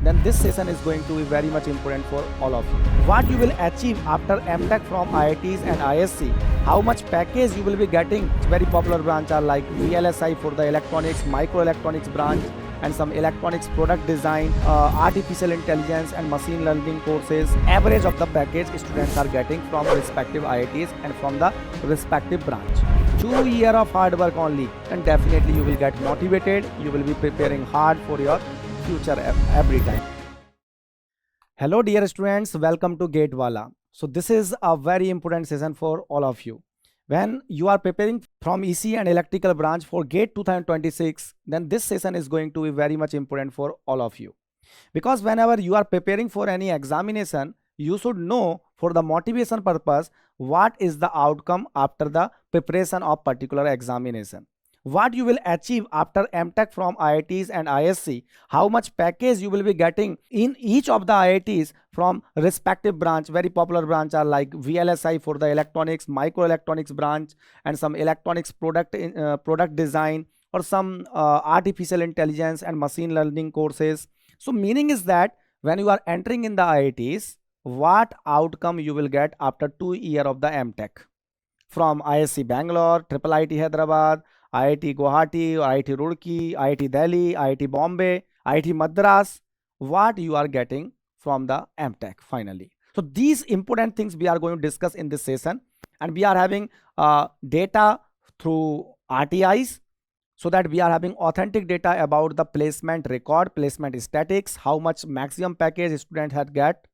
then this session is going to be very much important for all of you. What you will achieve after M.Tech from IITs and IISc, how much package you will be getting. Very popular branch are like VLSI for the electronics, microelectronics branch, and some electronics product design, artificial intelligence and machine learning courses. Average of the package students are getting from respective IITs and from the respective branch. 2 years of hard work only, and definitely you will get motivated. You will be preparing hard for your future every time. Hello dear students, welcome to GATE Wallah. So this is a very important session for all of you. When you are preparing from ECE and electrical branch for GATE 2026, then this session is going to be very much important for all of you. Because whenever you are preparing for any examination, you should know for the motivation purpose what is the outcome after the preparation of particular examination. What you will achieve after M.Tech from IITs and IISc, how much package you will be getting in each of the IITs from respective branch. Very popular branch are like VLSI for the electronics, microelectronics branch, and some electronics product design, or some artificial intelligence and machine learning courses. So meaning is that when you are entering in the IITs, what outcome you will get after 2 years of the M.Tech from IISc Bangalore, IIT Hyderabad, IIT Guwahati, IIT Roorkee, IIT Delhi, IIT Bombay, IIT Madras, what you are getting from the M.Tech finally. So these important things we are going to discuss in this session, and we are having data through RTIs, so that we are having authentic data about the placement record, placement statistics, how much maximum package student had get,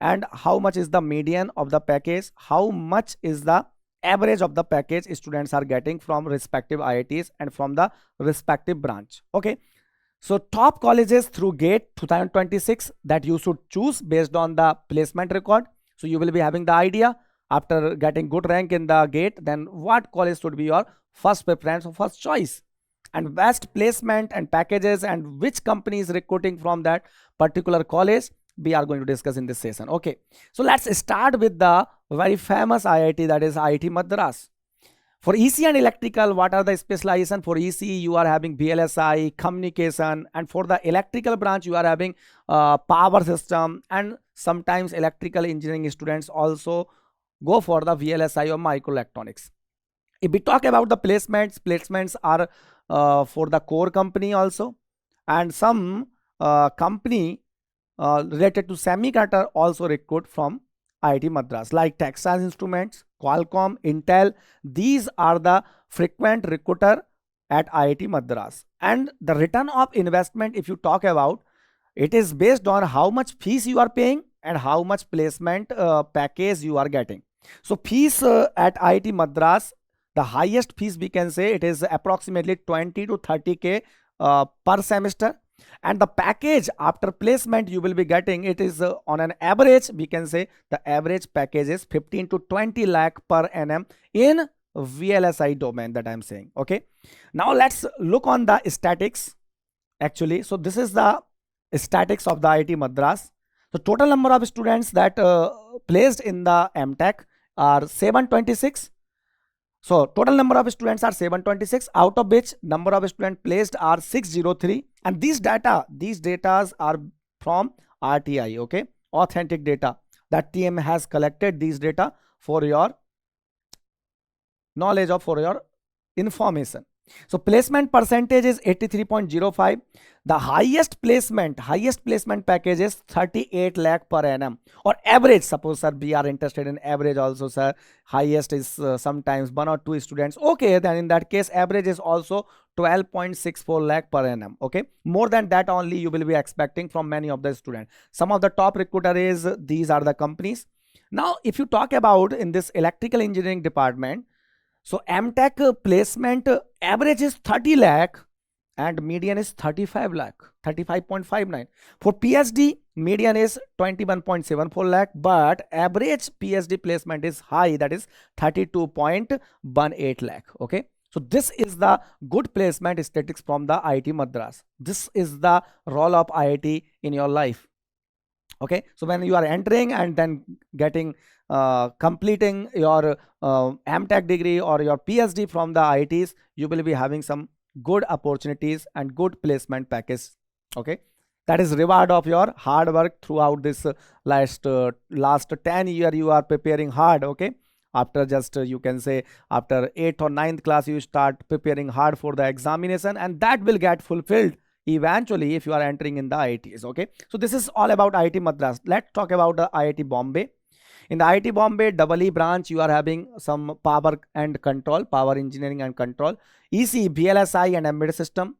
and how much is the median of the package, how much is the average of the package students are getting from respective IITs and from the respective branch. Okay, so top colleges through GATE 2026 that you should choose based on the placement record. So you will be having the idea after getting good rank in the GATE, then what college should be your first preference or first choice, and best placement and packages, and which company is recruiting from that particular college, we are going to discuss in this session. Okay, so let's start with the very famous IIT, that is IIT Madras. For ECE and electrical, what are the specialization? For ECE you are having VLSI, communication, and for the electrical branch you are having power system, and sometimes electrical engineering students also go for the VLSI or microelectronics. If we talk about the placements are for the core company also, and some company related to semiconductor also recruit from IIT Madras, like Texas Instruments, Qualcomm, Intel. These are the frequent recruiter at IIT Madras. And the return of investment, if you talk about, it is based on how much fees you are paying and how much placement package you are getting. So fees at IIT Madras, the highest fees we can say it is approximately 20 to 30k per semester. And the package after placement you will be getting, it is on an average, we can say the average package is 15 to 20 lakh per annum in VLSI domain that I am saying. Okay, now let's look on the statistics actually. So this is the statistics of the IIT Madras. The total number of students that placed in the M.Tech are 726. So total number of students are 726, out of which number of students placed are 603, and these data are from RTI. Okay, authentic data that team has collected these data for your knowledge or for your information. So placement percentage is 83.05. The highest placement package is 38 lakh per annum, or average. Suppose sir we are interested in average also, sir, highest is sometimes 1 or 2 students. Okay, then in that case average is also 12.64 lakh per annum. Okay, more than that only you will be expecting from many of the students. Some of the top recruiter is, these are the companies. Now if you talk about in this electrical engineering department, so M.Tech placement average is 30 lakh and median is 35 lakh, 35.59. For PhD, median is 21.74 lakh, but average PhD placement is high, that is 32.18 lakh. Okay, so this is the good placement statistics from the IIT Madras. This is the role of IIT in your life. Okay, so when you are entering and then getting completing your M.Tech degree or your PhD from the IITs, you will be having some good opportunities and good placement package. Okay, That is reward of your hard work throughout this last 10 year you are preparing hard. Okay, after just you can say after 8th or 9th class you start preparing hard for the examination, and that will get fulfilled eventually if you are entering in the IITs. Okay, so this is all about IIT Madras. Let's talk about the IIT Bombay. In the IIT Bombay EE branch, you are having some power and control, power engineering and control, ECE, VLSI and embedded system.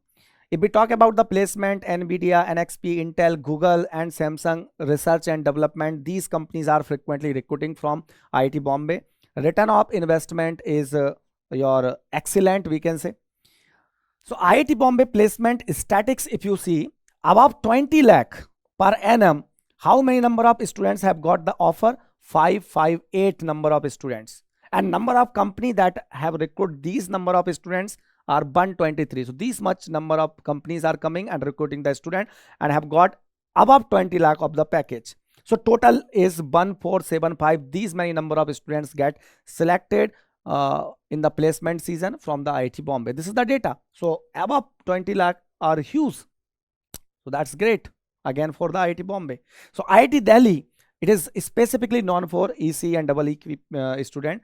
If we talk about the placement, NVIDIA, NXP, Intel, Google and Samsung research and development, these companies are frequently recruiting from IIT Bombay. Return of investment is your excellent, we can say. So IIT Bombay placement statistics, if you see, above 20 lakh per annum, how many number of students have got the offer? 558 number of students, and number of company that have recruited these number of students are 123. So these much number of companies are coming and recruiting the student and have got above 20 lakh of the package. So total is 1475. These many number of students get selected in the placement season from the IIT Bombay. This is the data. So above 20 lakh are huge. So that's great again for the IIT Bombay. So IIT Delhi, it is specifically known for EC and EE student,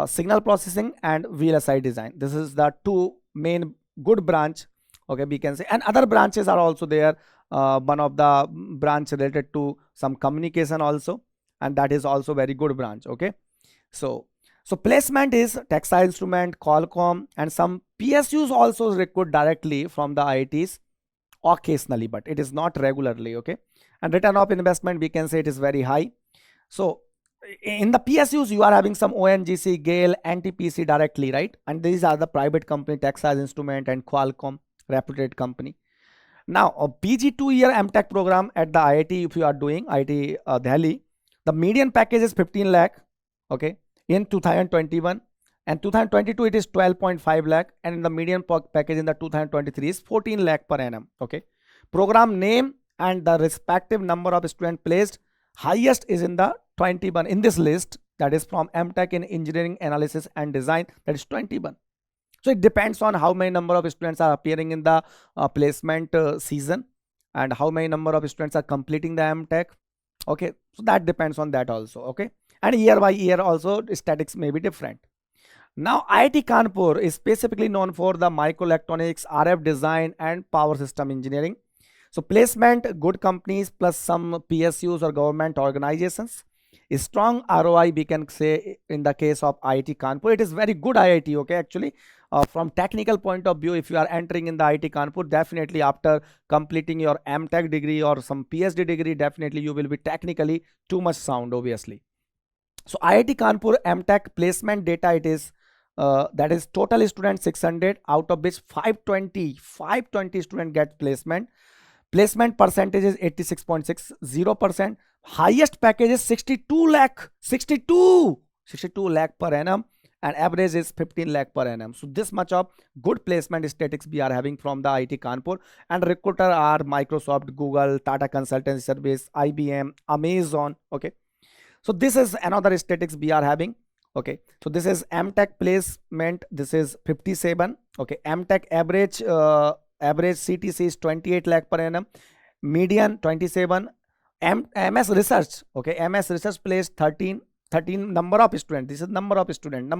signal processing and VLSI design. This is the two main good branch. Okay, we can say, and other branches are also there. One of the branch related to some communication also, and that is also very good branch. Okay, so placement is textile instrument, Qualcomm, and some PSUs also recruit directly from the IITs occasionally, but it is not regularly. Okay, and return of investment, we can say it is very high. So in the PSUs you are having some ONGC, GAIL, NTPC directly, right? And these are the private company, Texas Instrument and Qualcomm, reputed company. Now a PG 2-year M.Tech program at the IIT, if you are doing IIT Delhi, the median package is 15 lakh. Okay, in 2021, and 2022 it is 12.5 lakh, and in the median package in the 2023 is 14 lakh per annum. Okay, program name and the respective number of students placed, highest is in the 21 in this list, that is from M.Tech in engineering analysis and design, that is 21. So it depends on how many number of students are appearing in the placement season and how many number of students are completing the M.Tech. Okay, so that depends on that also. Okay, and year by year also statistics may be different. Now IIT Kanpur is specifically known for the microelectronics, RF design and power system engineering. So placement, good companies plus some PSUs or government organizations. A strong ROI, we can say in the case of IIT Kanpur. It is very good IIT. Okay, actually from technical point of view, if you are entering in the IIT Kanpur, definitely after completing your M.Tech degree or some PhD degree, definitely you will be technically too much sound, obviously. So IIT Kanpur M.Tech placement data, it is that is total students 600, out of which 520 students get placement. Placement percentage is 86.60%. Highest package is 62 lakh per annum, and average is 15 lakh per annum. So this much of good placement statistics we are having from the IIT Kanpur, and recruiter are Microsoft, Google, Tata Consultancy Service, IBM, Amazon. Okay, so this is another statistics we are having. Okay, so this is M.Tech placement, this is 57. Okay, M.Tech average CTC is 28 lakh per annum, median 27. MS research, okay, MS research placed 13 number of students. This is number of student,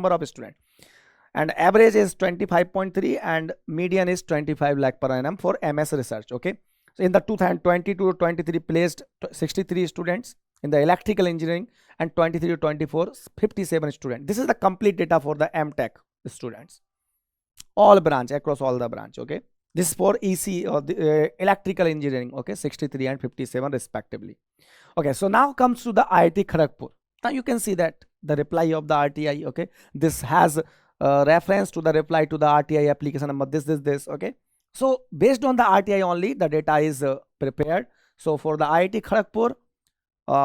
and average is 25.3 and median is 25 lakh per annum for MS research. Okay, so in the 2022 to 23 placed 63 students in the electrical engineering, and 23 to 24 57 students. This is the complete data for the M.Tech students, all branch, across all the branch. Okay, this is for EC or the electrical engineering. Okay, 63 and 57 respectively. Okay, so now comes to the IIT Kharagpur. Now you can see that the reply of the RTI. Okay, this has reference to the reply to the RTI application number, this. Okay, so based on the RTI only the data is prepared. So for the IIT Kharagpur,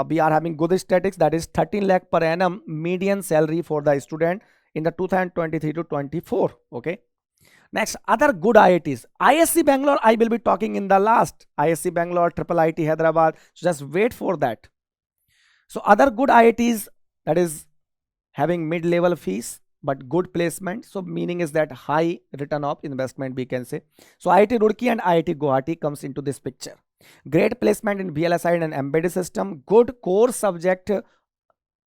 we are having good statistics, that is 13 lakh per annum median salary for the student in the 2023 to 24. Okay, next, other good IITs. IISc Bangalore I will be talking in the last. IISc Bangalore, IIT Hyderabad, so just wait for that. So other good IITs, that is having mid-level fees but good placement. So meaning is that high return of investment, we can say. So IIT Roorkee and IIT Guwahati comes into this picture. Great placement in VLSI and embedded system, good core subject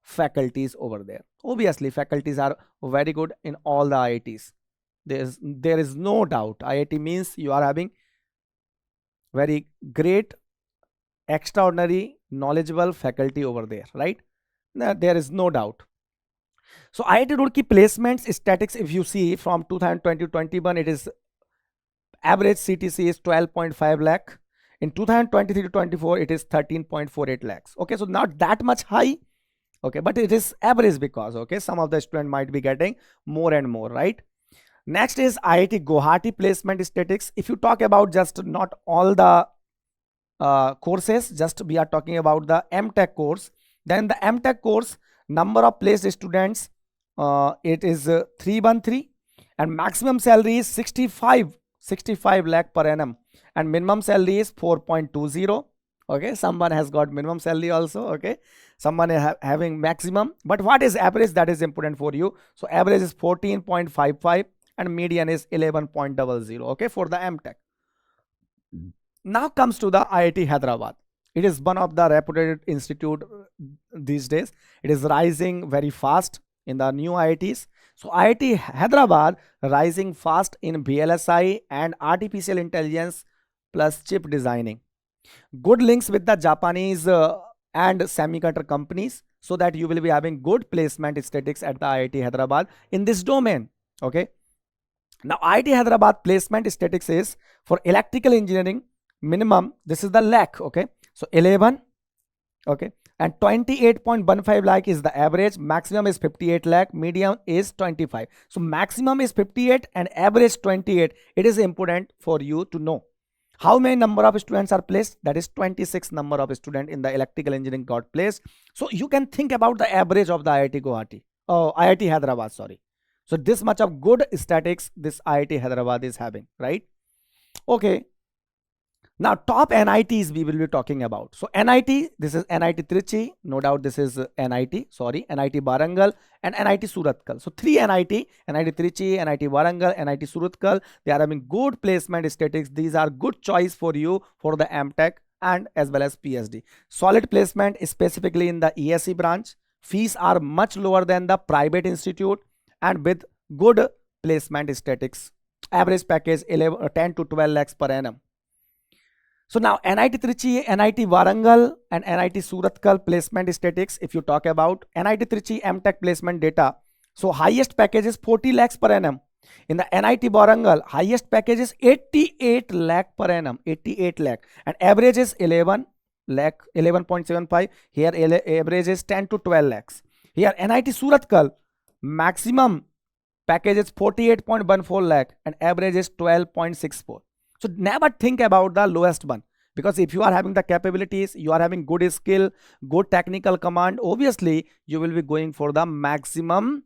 faculties over there. Obviously, faculties are very good in all the IITs. There is no doubt. IIT means you are having very great, extraordinary, knowledgeable faculty over there, right? There is no doubt. So IIT Roorkee placements statistics, if you see from 2020 to 21, it is average CTC is 12.5 lakh. In 2023 to 24, it is 13.48 lakhs. Okay, so not that much high. Okay, but it is average because, okay, some of the student might be getting more and more, right? Next is IIT Guwahati placement statistics. If you talk about just not all the courses, just we are talking about the M.Tech course, then the M.Tech course number of placed students, it is 313, and maximum salary is 65 lakh per annum, and minimum salary is 4.20. Okay, someone has got minimum salary also. Okay, someone is having maximum, but what is average? That is important for you. So average is 14.55 and median is 11.00. Okay, for the M.Tech. Now comes to the IIT Hyderabad. It is one of the reputed institute these days. It is rising very fast in the new IITs. So IIT Hyderabad rising fast in VLSI and artificial intelligence plus chip designing. Good links with the Japanese and semiconductor companies, so that you will be having good placement statistics at the IIT Hyderabad in this domain. Okay. Now IIT Hyderabad placement statistics is for electrical engineering minimum. This is the lakh. Okay. So 11. Okay. And 28.15 lakh is the average. Maximum is 58 lakh. Medium is 25. So maximum is 58 and average 28. It is important for you to know. How many number of students are placed? That is 26 number of students in the electrical engineering got placed. So you can think about the average of the IIT Guwahati. Oh, IIT Hyderabad, sorry. So this much of good statistics this IIT Hyderabad is having, right? Okay. Now top NITs we will be talking about. So NIT, this is NIT Trichy, no doubt this is NIT, sorry, NIT Warangal and NIT Surathkal. So 3 NIT, NIT Trichy, NIT Warangal, NIT Surathkal, they are having good placement statistics. These are good choice for you for the M.Tech and as well as PhD. Solid placement specifically in the ESE branch. Fees are much lower than the private institute and with good placement statistics. Average package 10 to 12 lakhs per annum. So now NIT Trichy, NIT Warangal and NIT Surathkal placement statistics, if you talk about NIT Trichy M.Tech placement data, so highest package is 40 lakhs per annum. In the NIT Warangal, highest package is 88 lakh per annum, 88 lakh, and average is 11 lakh, 11.75. Here average is 10 to 12 lakhs. Here NIT Surathkal, maximum package is 48.14 lakh and average is 12.64. So never think about the lowest one, because if you are having the capabilities, you are having good skill, good technical command, obviously you will be going for the maximum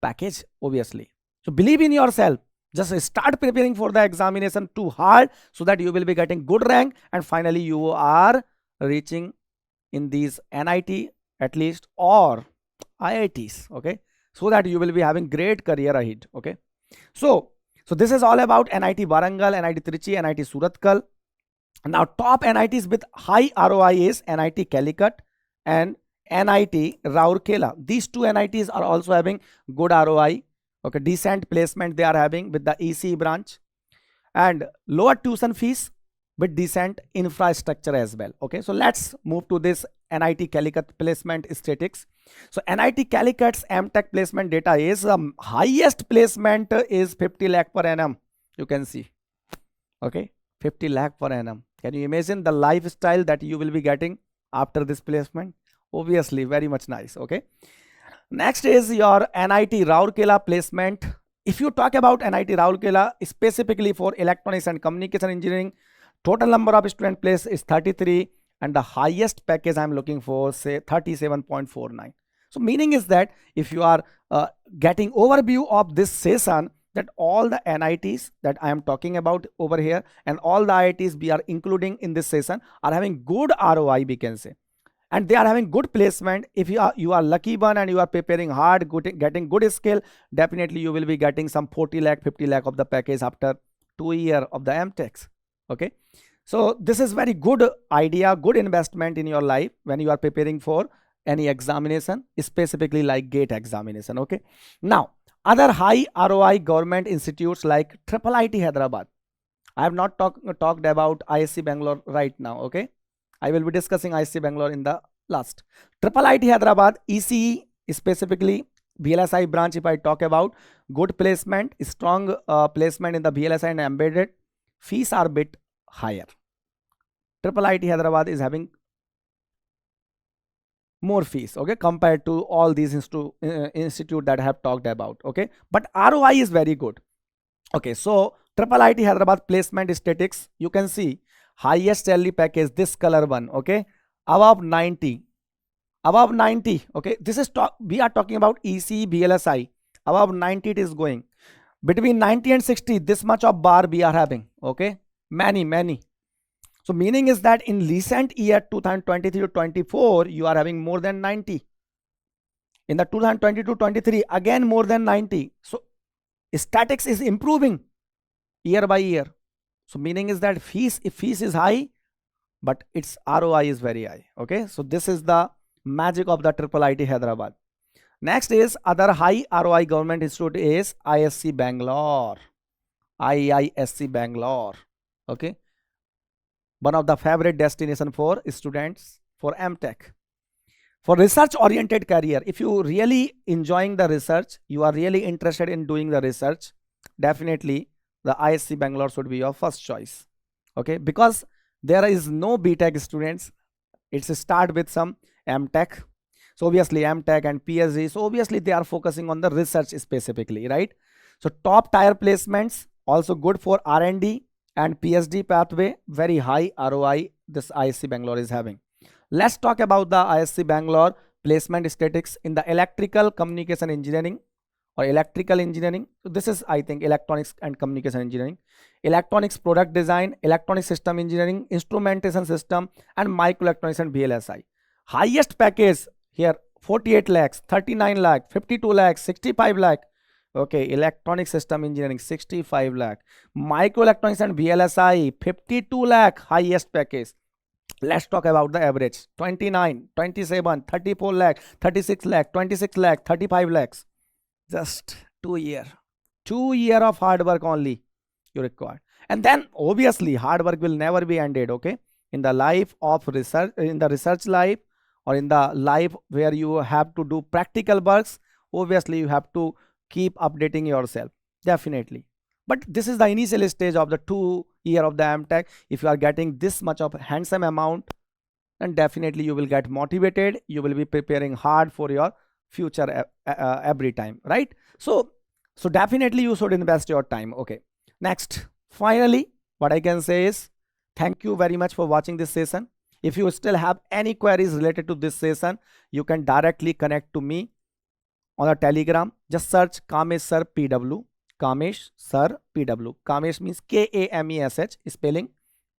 package, obviously. So believe in yourself. Just start preparing for the examination too hard, so that you will be getting good rank and finally you are reaching in these NIT at least or IITs. Okay, so that you will be having great career ahead. Okay, so this is all about NIT Warangal, NIT Trichy, NIT Surathkal. Now top NITs with high ROI is NIT Calicut and NIT Rourkela. These two NITs are also having good ROI. Okay, decent placement they are having with the ECE branch and lower tuition fees with decent infrastructure as well. Okay, so let's move to this NIT Calicut placement statistics. So NIT Calicut's M.Tech placement data is highest placement is 50 lakh per annum. You can see. Okay, 50 lakh per annum. Can you imagine the lifestyle that you will be getting after this placement? Obviously, very much nice. Okay. Next is your NIT Rourkela placement. If you talk about NIT Rourkela, specifically for electronics and communication engineering, total number of student placed is 33 and the highest package I am looking for, say 37.49. So meaning is that if you are getting overview of this session, that all the NITs that I am talking about over here and all the IITs we are including in this session are having good ROI, we can say, and they are having good placement. If you are lucky one and you are preparing hard, getting good skill, definitely you will be getting some 40 lakh, 50 lakh of the package after 2 years of the M.Techs. Okay, So this is very good idea, good investment in your life when you are preparing for any examination, specifically like GATE examination. Okay. Now, other high ROI government institutes like IIT Hyderabad. I have not talked about IISc Bangalore right now. Okay. I will be discussing IISc Bangalore in the last. IIT Hyderabad, ECE, specifically VLSI branch, if I talk about good placement, strong placement in the VLSI and embedded, fees are bit higher. IIT Hyderabad is having more fees, okay, compared to all these institute that I have talked about, okay, but ROI is very good. Okay, so IIT Hyderabad placement statistics, you can see highest salary package, this color one, okay, above 90, okay, this is we are talking about EC VLSI, above 90 it is going, between 90 and 60, this much of bar we are having, okay, many. So meaning is that in recent year 2023 to 24, you are having more than 90. In the 2022-23, again more than 90. So statics is improving year by year. So meaning is that if fees is high, but its ROI is very high. Okay. So this is the magic of the IIT Hyderabad. Next is other high ROI government institute is IISc Bangalore. IISc Bangalore. Okay. One of the favorite destination for students for M.Tech. For research oriented career, if you really enjoying the research, you are really interested in doing the research, definitely the IISc Bangalore should be your first choice. Okay, because there is no B.Tech students, it's start with some M.Tech. So obviously M.Tech and PhD, so obviously they are focusing on the research specifically, right? So top tier placements, also good for R&D and PhD pathway, very high ROI this IISc Bangalore is having. Let's talk about the IISc Bangalore placement statistics in the electrical communication engineering or electrical engineering. So this is, I think, electronics and communication engineering, electronics product design, electronic system engineering, instrumentation system, and microelectronics and VLSI. Highest package here 48 lakhs, 39 lakh, 52 lakh, 65 lakh. Okay, electronic system engineering 65 lakh, microelectronics and VLSI 52 lakh, highest package. Let's talk about the average 29, 27, 34 lakh, 36 lakh, 26 lakh, 35 lakhs. Just 2 year of hard work only you require, and then obviously hard work will never be ended. Okay, in the life of research, in the research life, or in the life where you have to do practical works, obviously you have to keep updating yourself, definitely. But this is the initial stage of the 2 year of the M.Tech. If you are getting this much of handsome amount, then definitely you will get motivated, you will be preparing hard for your future every time, right? So definitely you should invest your time. Okay, next, finally what I can say is thank you very much for watching this session. If you still have any queries related to this session, you can directly connect to me on a Telegram. Just search Kamesh Sir PW, Kamesh Sir PW. Kamesh means Kamesh, spelling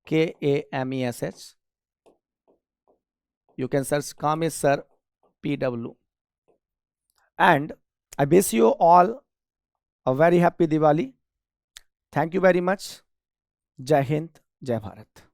Kamesh. You can search Kamesh Sir PW. And I wish you all a very happy Diwali. Thank you very much. Jai Hind, Jai Bharat.